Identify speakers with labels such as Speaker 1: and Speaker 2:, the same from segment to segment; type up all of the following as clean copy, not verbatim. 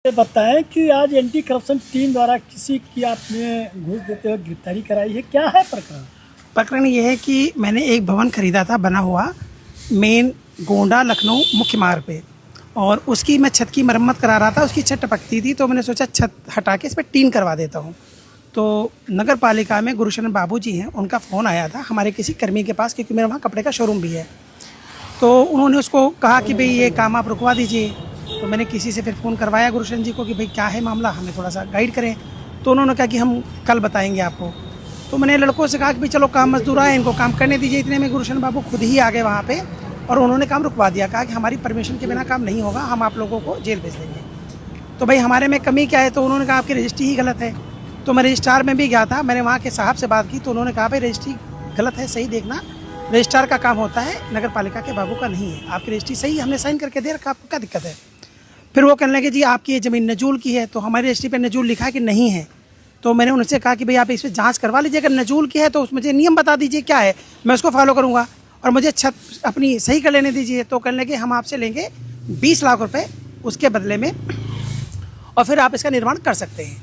Speaker 1: ये बताएं कि आज एंटी करप्शन टीम द्वारा किसी की आपने घूस देते हुए गिरफ्तारी कराई है, क्या है प्रकरण?
Speaker 2: प्रकरण ये है कि मैंने एक भवन खरीदा था बना हुआ मेन गोंडा लखनऊ मुख्य मार्ग पे, और उसकी मैं छत की मरम्मत करा रहा था। उसकी छत टपकती थी तो मैंने सोचा छत हटा के इस पर टीन करवा देता हूँ। तो नगर पालिका में गुरुशरण बाबू जी हैं, उनका फ़ोन आया था हमारे किसी कर्मी के पास, क्योंकि मेरा वहाँ कपड़े का शोरूम भी है। तो उन्होंने उसको कहा कि भाई ये काम आप रुकवा दीजिए। तो मैंने किसी से फिर फ़ोन करवाया गुरुशरण जी को कि भाई क्या है मामला, हमें थोड़ा सा गाइड करें। तो उन्होंने कहा कि हम कल बताएंगे आपको। तो मैंने लड़कों से कहा कि भाई चलो काम मजदूर आए, इनको काम करने दीजिए। इतने में गुरुशरण बाबू खुद ही आ गए वहाँ पे और उन्होंने काम रुकवा दिया। कहा कि हमारी परमिशन के बिना काम नहीं होगा, हम आप लोगों को जेल भेज देंगे। तो भाई हमारे में कमी क्या है? तो उन्होंने कहा आपकी रजिस्ट्री ही गलत है। तो मैं रजिस्ट्रार में भी गया था, मैंने वहाँ के साहब से बात की तो उन्होंने कहा भाई रजिस्ट्री गलत है, सही देखना, रजिस्ट्रार का काम होता है, नगर पालिका के बाबू का नहीं है। आपकी रजिस्ट्री सही, हमने साइन करके दे रखा, आपको क्या दिक्कत है? फिर वो कहने लगे जी आपकी ये ज़मीन नजूल की है। तो हमारी रजिस्ट्री पे नजूल लिखा है कि नहीं है। तो मैंने उनसे कहा कि भाई आप इस पर जाँच करवा लीजिए, अगर नजूल की है तो मुझे नियम बता दीजिए क्या है, मैं उसको फॉलो करूँगा और मुझे छत अपनी सही कर लेने दीजिए। तो कहने लगे हम आपसे लेंगे 20 लाख रुपये उसके बदले में, और फिर आप इसका निर्माण कर सकते हैं।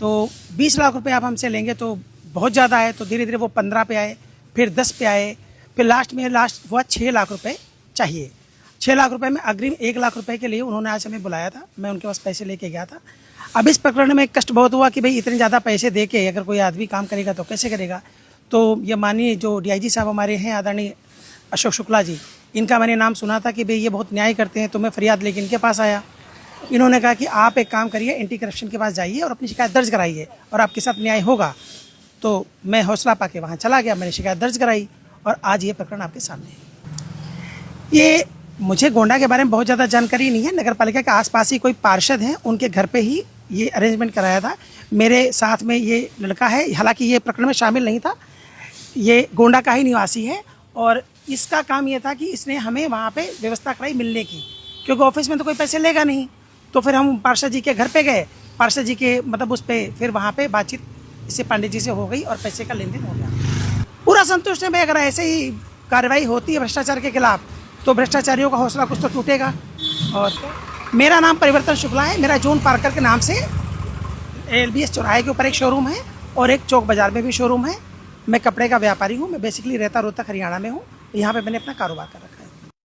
Speaker 2: तो 20 लाख रुपए आप हमसे लेंगे तो बहुत ज़्यादा है। तो धीरे धीरे वो 15 पे आए, फिर 10 पे आए, फिर लास्ट हुआ 6 लाख रुपए चाहिए। 6 लाख रुपए में अग्रिम 1 लाख रुपए के लिए उन्होंने आज हमें बुलाया था, मैं उनके पास पैसे लेके गया था। अब इस प्रकरण में कष्ट बहुत हुआ कि भाई इतने ज़्यादा पैसे दे के अगर कोई आदमी काम करेगा तो कैसे करेगा। तो ये माननीय जो DIG साहब हमारे हैं आदरणीय अशोक शुक्ला जी, इनका मैंने नाम सुना था कि भाई ये बहुत न्याय करते हैं, तो मैं फरियाद लेके इनके पास आया। इन्होंने कहा कि आप एक काम करिए, एंटी करप्शन के पास जाइए और अपनी शिकायत दर्ज कराइए और आपके साथ न्याय होगा। तो मैं हौसला पाके वहाँ चला गया, मैंने शिकायत दर्ज कराई और आज ये प्रकरण आपके सामने है। ये मुझे गोंडा के बारे में बहुत ज़्यादा जानकारी नहीं है। नगर पालिका के आसपास ही कोई पार्षद हैं, उनके घर पे ही ये अरेंजमेंट कराया था। मेरे साथ में ये लड़का है, हालांकि ये प्रकरण में शामिल नहीं था, ये गोंडा का ही निवासी है और इसका काम ये था कि इसने हमें वहाँ पे व्यवस्था कराई मिलने की, क्योंकि ऑफिस में तो कोई पैसे लेगा नहीं। तो फिर हम पार्षद जी के घर पे गए, पार्षद जी के मतलब उस पर फिर वहाँ पे बातचीत इससे पांडे जी से हो गई और पैसे का लेन देन हो गया। पूरा संतुष्ट है भाई, अगर ऐसे ही कार्रवाई होती है भ्रष्टाचार के खिलाफ तो भ्रष्टाचारियों का हौसला कुछ तो टूटेगा। और मेरा नाम परिवर्तन शुक्ला है, मेरा जोन पार्कर के नाम से LBS चौराहे के ऊपर एक शोरूम है और एक चौक बाजार में भी शोरूम है। मैं कपड़े का व्यापारी हूँ, मैं बेसिकली रहता रोहतक हरियाणा में हूँ, यहाँ पे मैंने अपना कारोबार कर रखा है।